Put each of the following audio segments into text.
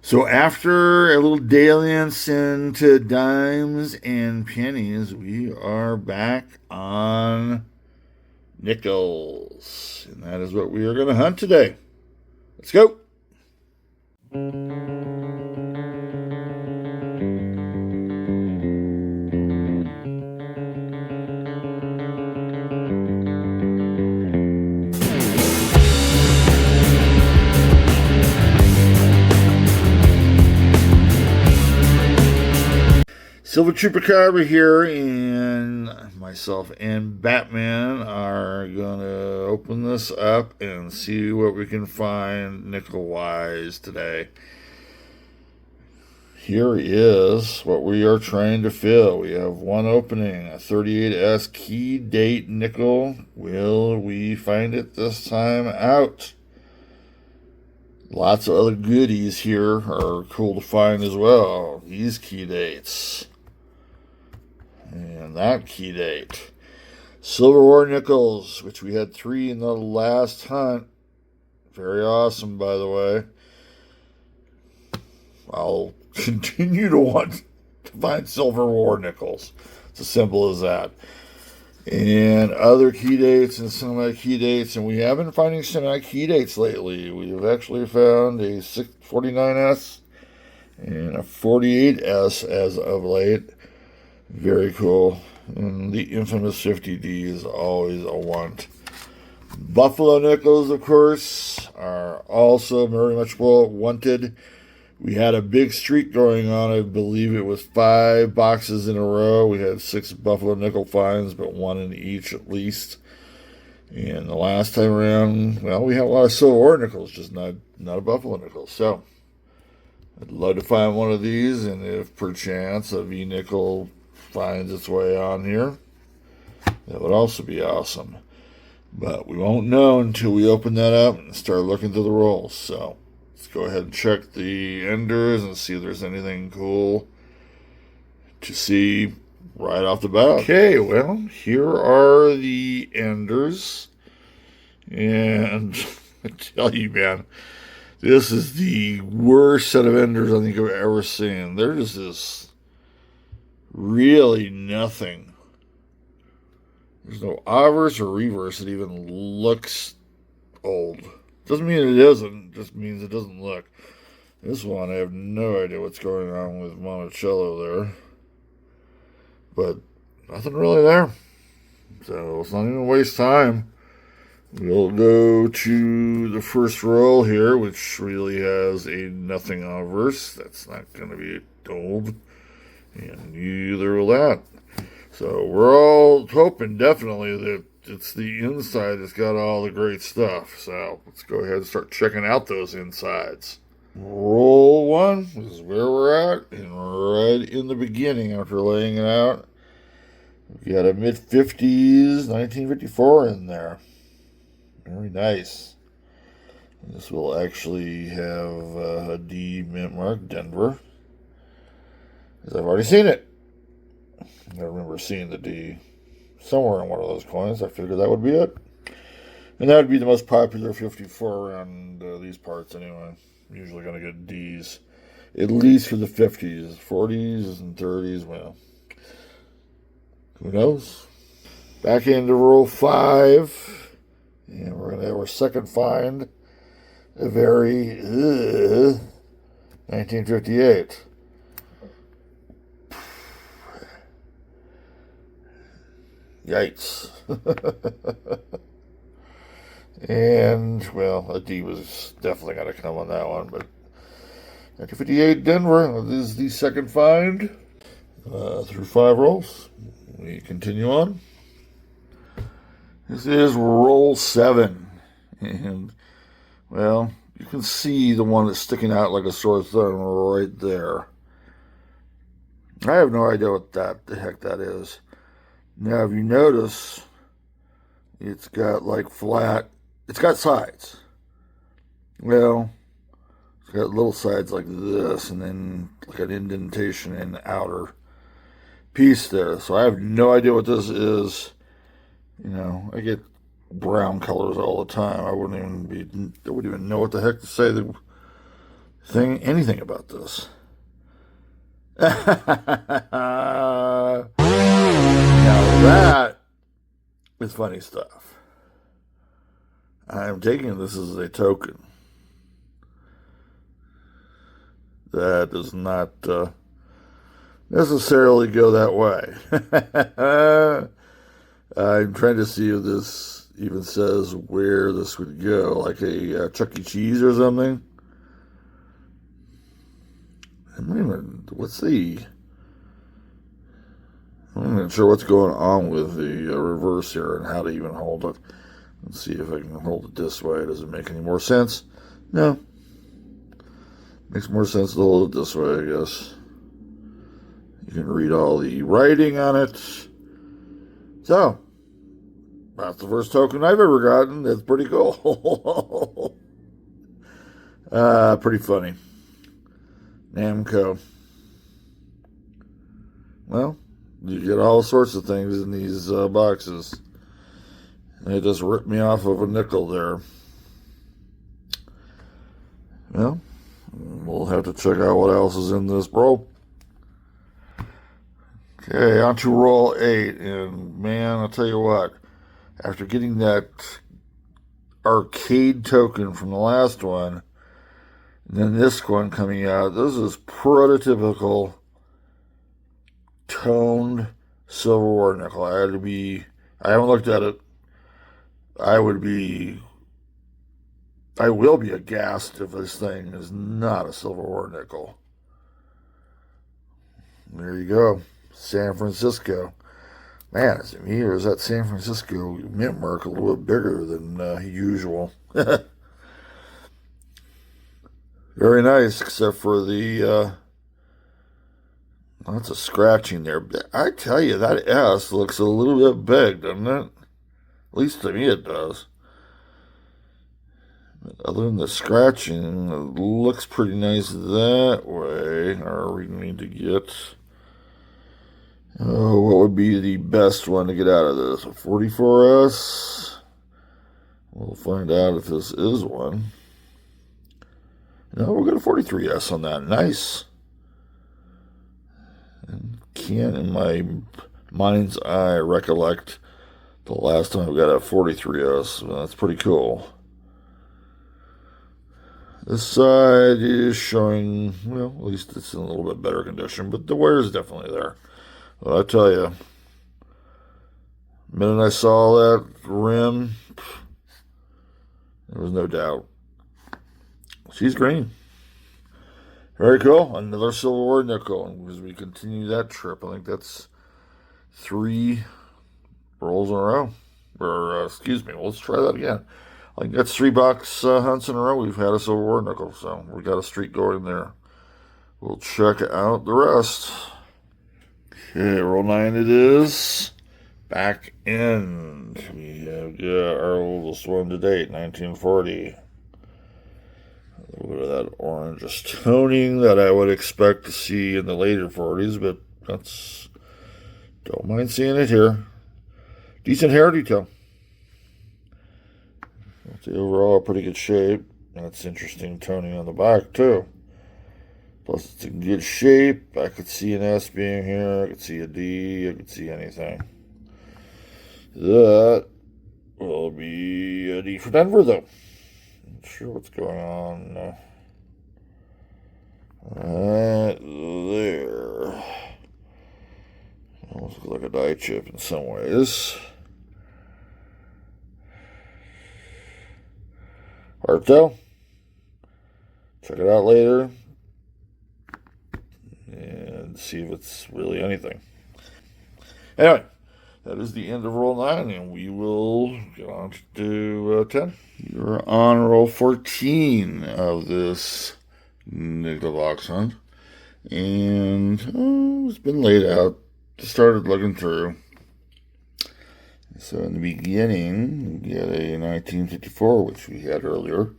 So after a little dalliance into dimes and pennies, we are back on nickels. And that is what we are going to hunt today. Let's go. Silver Trooper Carver here, and myself and Batman are going to open this up and see what we can find nickel-wise today. Here is what we are trying to fill. We have one opening, a 38S key date nickel. Will we find it this time out? Lots of other goodies here are cool to find as well. These key dates. And that key date. Silver War nickels, which we had 3 in the last hunt. Very awesome, by the way. I'll continue to want to find Silver War nickels. It's as simple as that. And other key dates and semi key dates. And we have been finding semi key dates lately. We have actually found a 49S and a 48S as of late. Very cool. And the infamous 50D is always a want. Buffalo nickels, of course, are also very much wanted. We had a big streak going on. I believe it was 5 boxes in a row. We had 6 buffalo nickel finds, but 1 in each at least. And the last time around, well, we had a lot of silver war nickels, just not a buffalo nickel. So I'd love to find one of these, and if perchance a V nickel finds its way on here, that would also be awesome. But we won't know until we open that up and start looking through the rolls. So let's go ahead and check the enders and see if there's anything cool to see right off the bat. Okay, well, here are the enders. And I tell you, man, this is the worst set of enders I think I've ever seen. There's this really nothing. There's no obverse or reverse. It even looks old. Doesn't mean it isn't. Just means it doesn't look. This one, I have no idea what's going on with Monticello there. But nothing really there. So let's not even waste time. We'll go to the first roll here, which really has a nothing obverse. That's not going to be old. And neither will that. So we're all hoping definitely that it's the inside that's got all the great stuff. So let's go ahead and start checking out those insides. Roll 1 is where we're at. And right in the beginning, after laying it out, we got a mid-50s 1954 in there. Very nice. And this will actually have a D mint mark, Denver. Because I've already seen it. I remember seeing the D somewhere in one of those coins. I figured that would be it. And that would be the most popular 54 around these parts anyway. Usually going to get Ds. At least for the 50s. 40s and 30s, well, who knows? Back into roll 5. And we're going to have our second find. A very 1958. Yikes. And, well, a D was definitely going to come on that one, but 1958 Denver is the second find. Through 5 rolls. We continue on. This is roll 7. And, well, you can see the one that's sticking out like a sore thumb right there. I have no idea what the heck that is. Now, if you notice, it's got like flat, it's got sides. Well, it's got little sides like this, and then like an indentation in the outer piece there. So I have no idea what this is. You know, I get brown colors all the time. I wouldn't even know what the heck to say. anything about this. Now that is funny stuff. I'm taking this as a token. That does not necessarily go that way. I'm trying to see if this even says where this would go, like a Chuck E. Cheese or something. I'm not even sure what's going on with the reverse here and how to even hold it. Let's see if I can hold it this way. Does it make any more sense? No. Makes more sense to hold it this way, I guess. You can read all the writing on it. So, that's the first token I've ever gotten. That's pretty cool. Pretty funny. Namco. Well, you get all sorts of things in these boxes. And it just ripped me off of a nickel there. Well, we'll have to check out what else is in this, bro. Okay, on to roll 8. And man, I'll tell you what, after getting that arcade token from the last one, and then this one coming out, this is prototypical toned silverware nickel. I haven't looked at it. I will be aghast if this thing is not a silverware nickel. There you go. San Francisco. Man, is it me or is that San Francisco mint mark a little bit bigger than usual? Very nice, except for the lots of scratching there. I tell you, that S looks a little bit big, doesn't it? At least to me it does. Other than the scratching, it looks pretty nice that way. Or we need to get... Oh, what would be the best one to get out of this? A 44S? We'll find out if this is one. No, we'll get a 43S on that. Nice. And can't, in my mind's eye, recollect the last time I got a 43S. Well, that's pretty cool. This side is showing, well, at least it's in a little bit better condition, but the wear is definitely there. Well, I tell you, the minute I saw that rim, there was no doubt. She's green. Very cool. Another silverware nickel. As we continue that trip, I think that's 3 rolls in a row. Or, excuse me, let's try that again. I think that's 3 box hunts in a row. We've had a silverware nickel, so we got a streak going there. We'll check out the rest. Okay, roll 9 it is. Back end. We have our oldest one to date, 1940. A little bit of that orange toning that I would expect to see in the later 40s, but don't mind seeing it here. Decent hair detail. It's overall pretty good shape. That's interesting toning on the back too. Plus it's in good shape. I could see an S being here. I could see a D. I could see anything. That will be a D for Denver though. Not sure what's going on. Right there. Almost looks like a die chip in some ways. Art though. Check it out later. And see if it's really anything. Anyway, that is the end of roll 9, and we will get on to 10. You're on roll 14 of this nickel box hunt. And it's been laid out. Just started looking through. So in the beginning, we get a 1954, which we had earlier.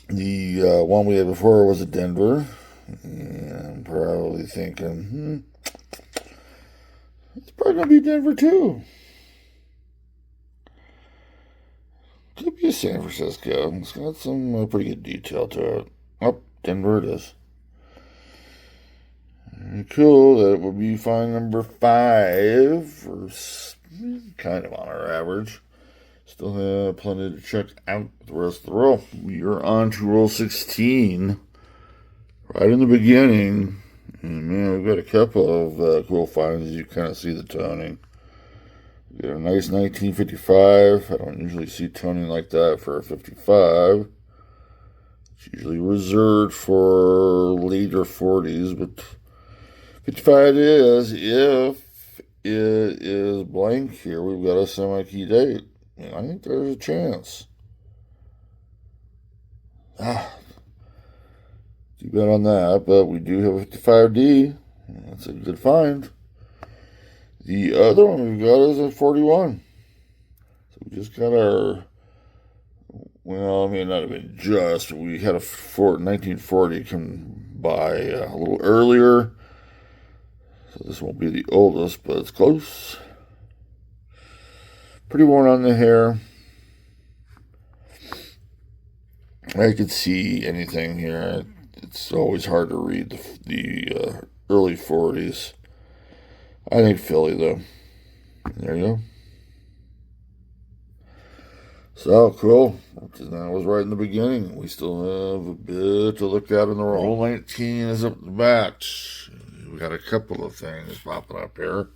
The one we had before was a Denver. And I'm probably thinking, it's probably going to be Denver too. Could be San Francisco. It's got some pretty good detail to it. Oh, Denver it is. Very cool. That would be find number 5. We're kind of on our average. Still have plenty to check out the rest of the roll. We are on to roll 16. Right in the beginning. And man, we've got a couple of cool finds as you kind of see the toning. We got a nice 1955. I don't usually see toning like that for a 55. It's usually reserved for later 40s, but 55 it is. If it is blank here, we've got a semi-key date. And I think there's a chance. Too bad on that, but we do have a 55D. That's a good find. The other one we've got is a 41. So we just got our, well, I mean, not even just, we had a 1940 come by a little earlier. So this won't be the oldest, but it's close. Pretty worn on the hair. I could see anything here. It's always hard to read the early 40s. I think Philly, though. There you go. So, cool. That was right in the beginning. We still have a bit to look at in the roll. Roll 19 is up the bat. We got a couple of things popping up here.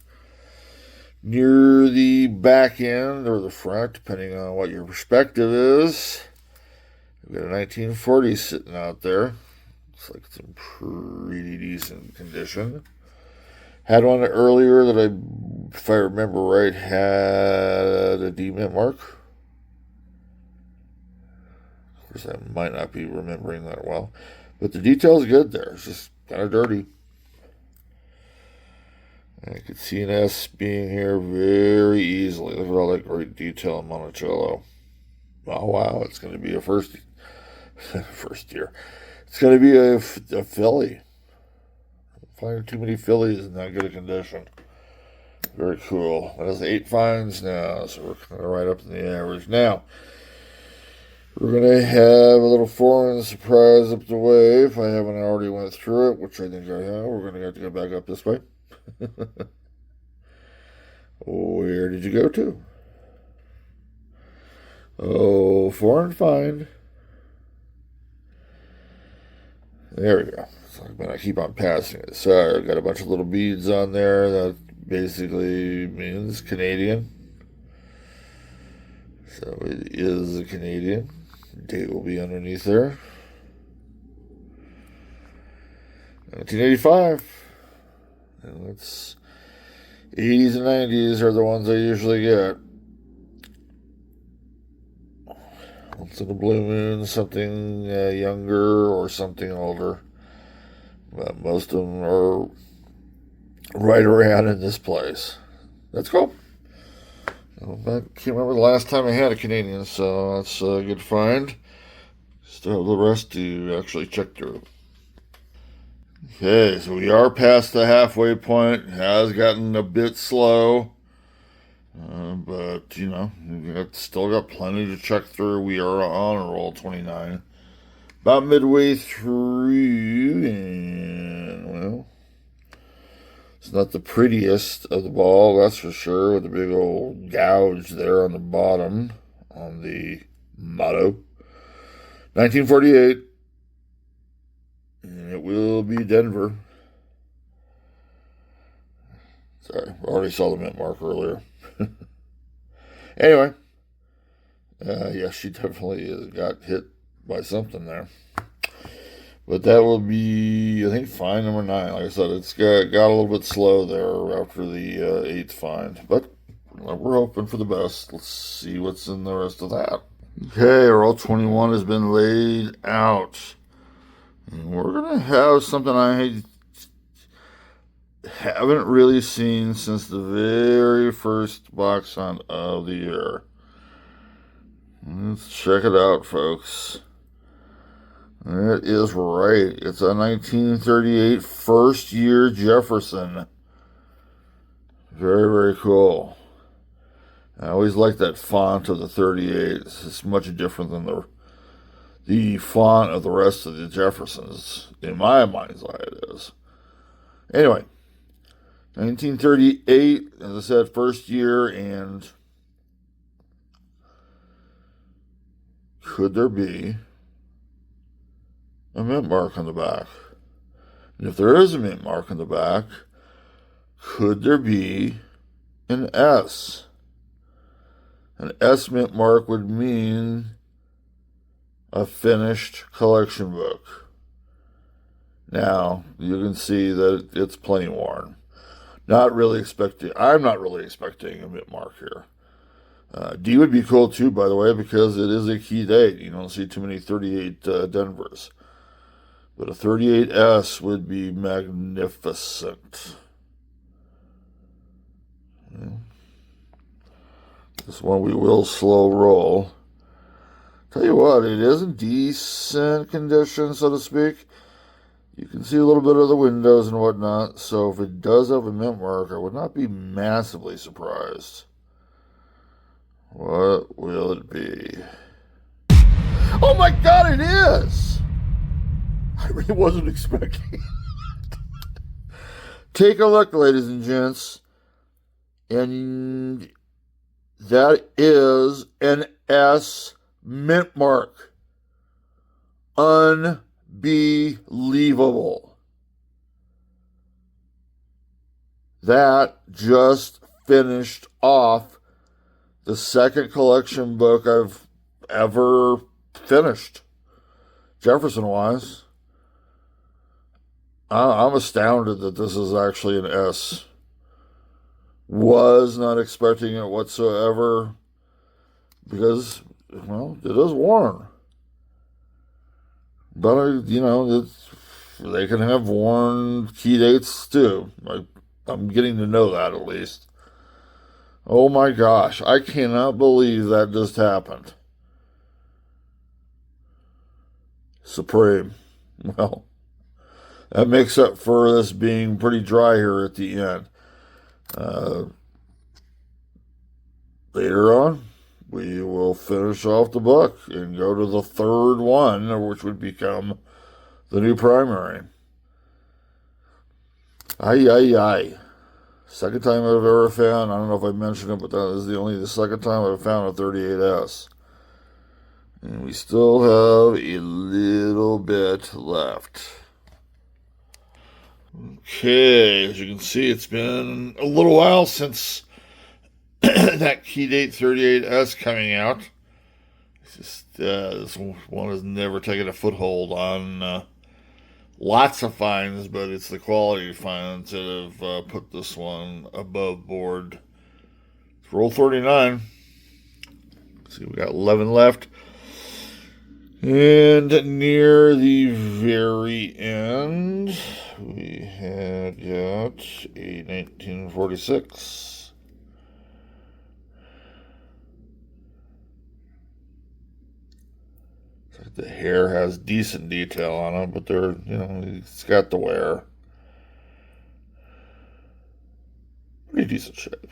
Near the back end or the front, depending on what your perspective is. We've got a 1940 sitting out there. Looks like it's in pretty decent condition. Had one earlier that if I remember right, had a D-mint mark. Of course, I might not be remembering that well. But the detail's good there. It's just kind of dirty. I could see an S being here very easily. Look at all that great detail in Monticello. Oh, wow. It's going to be a first year. It's going to be a Philly. Finding too many Phillies in that good a condition. Very cool. That is 8 finds now, so we're kind of right up in the average. Now, we're going to have a little foreign surprise up the way. If I haven't already went through it, which I think I have, we're going to have to go back up this way. Where did you go to? Oh, foreign find. There we go. So I'm going to keep on passing it. So I've got a bunch of little beads on there. That basically means Canadian. So it is a Canadian. Date will be underneath there. 1985. And that's 80s and 90s are the ones I usually get. Once in a blue moon, something younger or something older. But most of them are right around in this place. That's cool. I can't remember the last time I had a Canadian, so that's a good find. Still have the rest to actually check through. Okay, so we are past the halfway point. It has gotten a bit slow. But, you know, we've still got plenty to check through. We are on roll 29. About midway through, and, well, it's not the prettiest of the ball, that's for sure, with the big old gouge there on the bottom on the motto. 1948. And it will be Denver. Sorry, I already saw the mint mark earlier. Anyway, yeah, she definitely got hit by something there. But that will be, I think, find number 9. Like I said, it's got a little bit slow there after the 8th find. But we're hoping for the best. Let's see what's in the rest of that. Okay, roll 21 has been laid out. And we're going to have something I haven't really seen since the very first box hunt of the year. Let's check it out, folks. It is right. It's a 1938 first year Jefferson. Very, very cool. I always like that font of the 38. It's much different than the font of the rest of the Jeffersons. In my mind's eye, it is. Anyway, 1938, as I said, first year, and could there be a mint mark on the back? And if there is a mint mark on the back, could there be an S? An S mint mark would mean a finished collection book. Now, you can see that it's plain worn. I'm not really expecting a mint mark here. D would be cool too, by the way, because it is a key date. You don't see too many 38 Denvers. But a 38S would be magnificent. This one we will slow roll. Tell you what, it is in decent condition, so to speak. You can see a little bit of the windows and whatnot, so if it does have a mint mark, I would not be massively surprised. What will it be? Oh my God, it is! I really wasn't expecting it. Take a look, ladies and gents, and that is an S mint mark. Unbelievable. That just finished off the second collection book I've ever finished, Jefferson-wise. I'm astounded that this is actually an S. Was not expecting it whatsoever because, well, it is worn. But, they can have worn key dates too. I'm getting to know that at least. Oh my gosh, I cannot believe that just happened. Supreme. Well, that makes up for this being pretty dry here at the end. Later on, we will finish off the book and go to the third one, which would become the new primary. Ay. Second time I've ever found, I don't know if I mentioned it, but that is the second time I've found a 38S. And we still have a little bit left. Okay, as you can see, it's been a little while since that key date 38S coming out. It's just, this one has never taken a foothold on lots of finds, but it's the quality finds that have put this one above board. It's roll 39. Let's see, we got 11 left. And near the very end, we had got a 1946. The hair has decent detail on it, but it's got the wear. Pretty decent shape.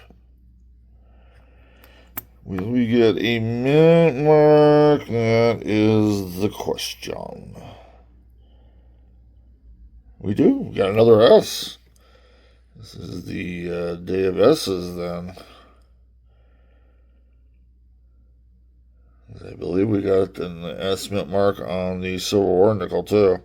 Will we get a mint mark? That is the question. We do. We got another S. This is the day of S's then. I believe we got an S mint mark on the Civil War nickel too.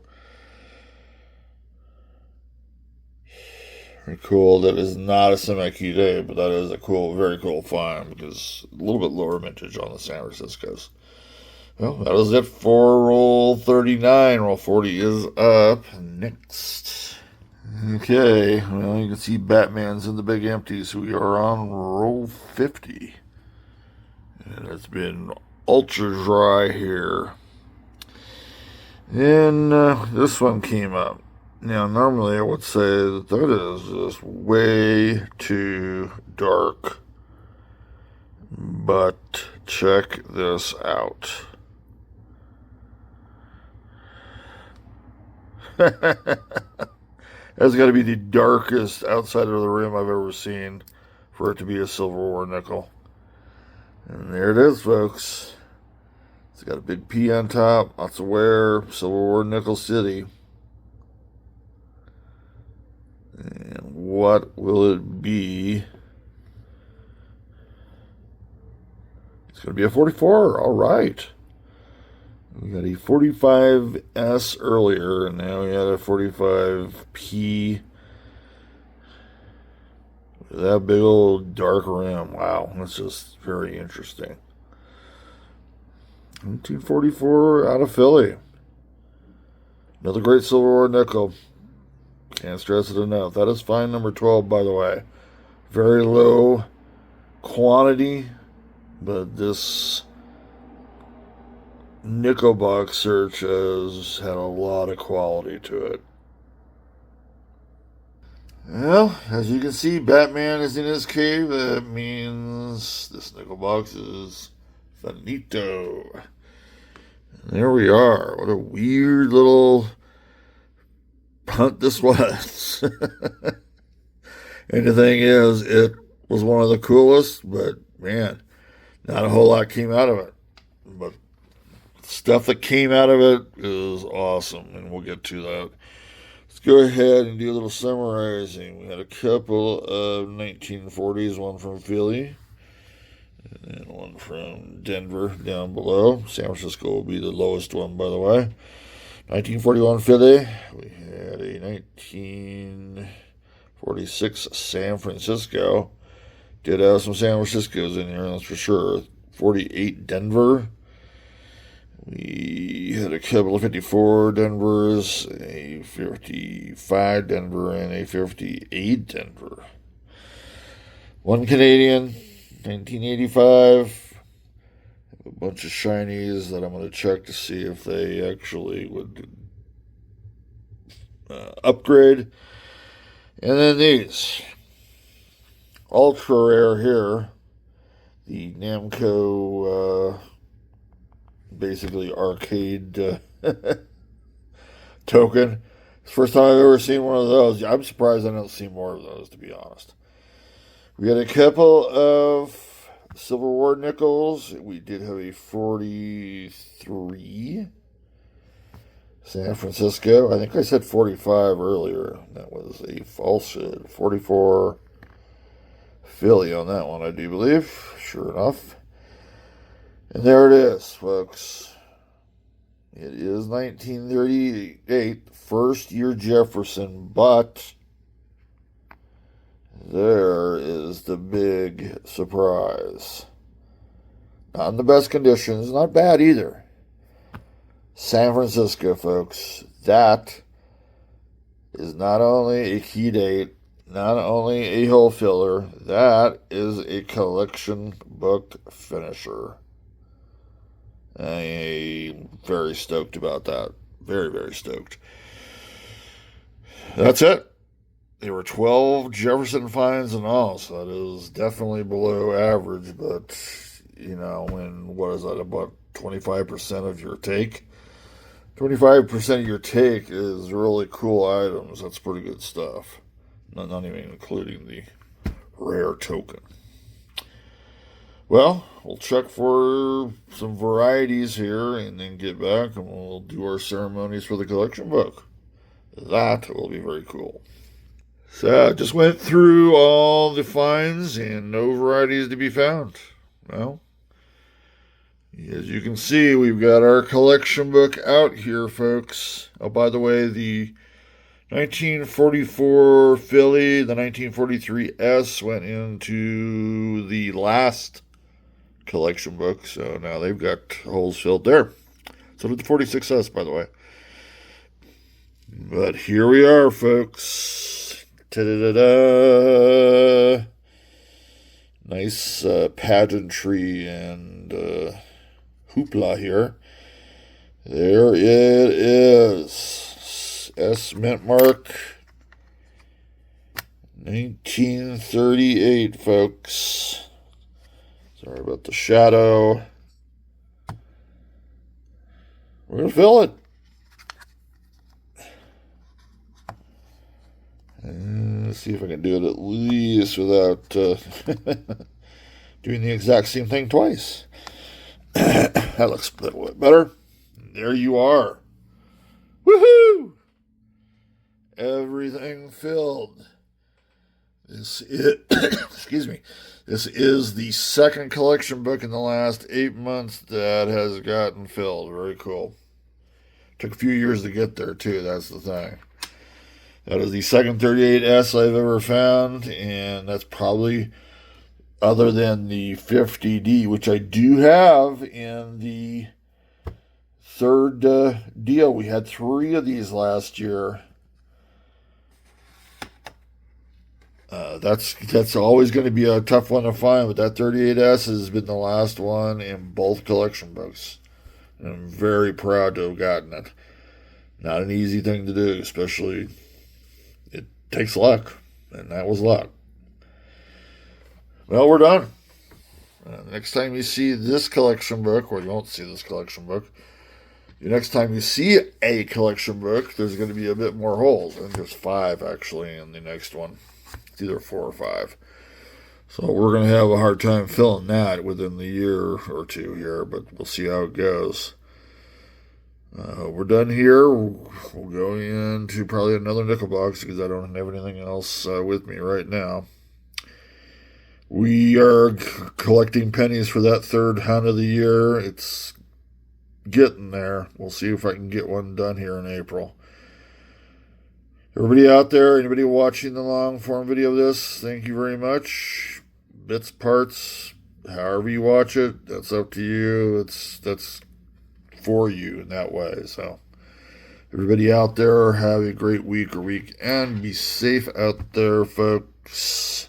Very cool. That is not a semi-key day, but that is a cool, very cool find because a little bit lower mintage on the San Franciscos. Well, that is it for roll 39. Roll 40 is up next. Okay, well, you can see Batman's in the big empty, so we are on roll 50. And it's been ultra dry here. And this one came up. Now, normally I would say that is just way too dark. But check this out. That's got to be the darkest outside of the rim I've ever seen for it to be a Silver War nickel. And there it is, folks. It's got a big P on top, lots of wear, Civil War Nickel City. And what will it be? It's going to be a 44. All right. We got a 45S earlier, and now we got a 45P. That big old dark rim. Wow, that's just very interesting. 1944 out of Philly. Another great Civil War nickel. Can't stress it enough. That is fine number 12, by the way. Very low quantity, but this nickel box search has had a lot of quality to it. Well, as you can see, Batman is in his cave. That means this nickel box is finito. And there we are. What a weird little hunt this was. And the thing is, it was one of the coolest, but man, not a whole lot came out of it. But stuff that came out of it is awesome, and we'll get to that. Let's go ahead and do a little summarizing. We had a couple of 1940s, one from Philly, and one from Denver down below. San Francisco will be the lowest one, by the way. 1941 Philly. We had a 1946 San Francisco. Did have some San Franciscos in here, that's for sure. 48 Denver. We had a couple of 54 Denvers, a 55 Denver, and a 58 Denver. One Canadian, 1985. A bunch of shinies that I'm going to check to see if they actually would upgrade. And then these. Ultra rare here. The Namco basically arcade token. It's the first time I've ever seen one of those. I'm surprised I don't see more of those, to be honest. We had a couple of Civil War nickels. We did have a 43 San Francisco. I think I said 45 earlier. That was a falsehood. 44 Philly on that one, I do believe. Sure enough. And there it is, folks. It is 1938, first year Jefferson, but there is the big surprise. Not in the best conditions, not bad either. San Francisco, folks. That is not only a key date, not only a hole filler, that is a collection book finisher. I'm very stoked about that. Very, very stoked. That's it. There were 12 Jefferson finds in all, so that is definitely below average, but, you know, when, what is that, about 25% of your take? 25% of your take is really cool items. That's pretty good stuff. Not even including the rare token. Well, we'll check for some varieties here and then get back and we'll do our ceremonies for the collection book. That will be very cool. So I just went through all the finds and no varieties to be found. Well, as you can see, we've got our collection book out here, folks. Oh, by the way, the 1944 Philly, the 1943 S went into the last collection book, so now they've got holes filled there. So did the 46S, by the way. But here we are, folks. Ta-da-da-da. Nice pageantry and hoopla here. There it is. S mint mark. 1938, folks. Sorry about the shadow. We're going to fill it. Let's see if I can do it at least without doing the exact same thing twice. That looks a little bit better. There you are. Woohoo! Everything filled. This is, excuse me. This is the second collection book in the last 8 months that has gotten filled. Very cool. Took a few years to get there, too. That's the thing. That is the second 38S I've ever found, and that's probably, other than the 50D, which I do have in the third deal. We had 3 of these last year. That's always going to be a tough one to find, but that 38S has been the last one in both collection books. And I'm very proud to have gotten it. Not an easy thing to do, especially it takes luck, and that was luck. Well, we're done. Next time you see this collection book, or you won't see this collection book, the next time you see a collection book, there's going to be a bit more holes. I think there's 5 actually in the next one. It's either 4 or 5. So we're going to have a hard time filling that within the year or 2 here, but we'll see how it goes. We're done here. We'll go into probably another nickel box because I don't have anything else with me right now. We are collecting pennies for that third hunt of the year. It's getting there. We'll see if I can get one done here in April. Everybody out there, anybody watching the long form video of this, thank you very much. Bits, parts, however you watch it, that's up to you. That's for you in that way. So everybody out there, have a great week or weekend. Be safe out there, folks.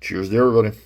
Cheers to everybody.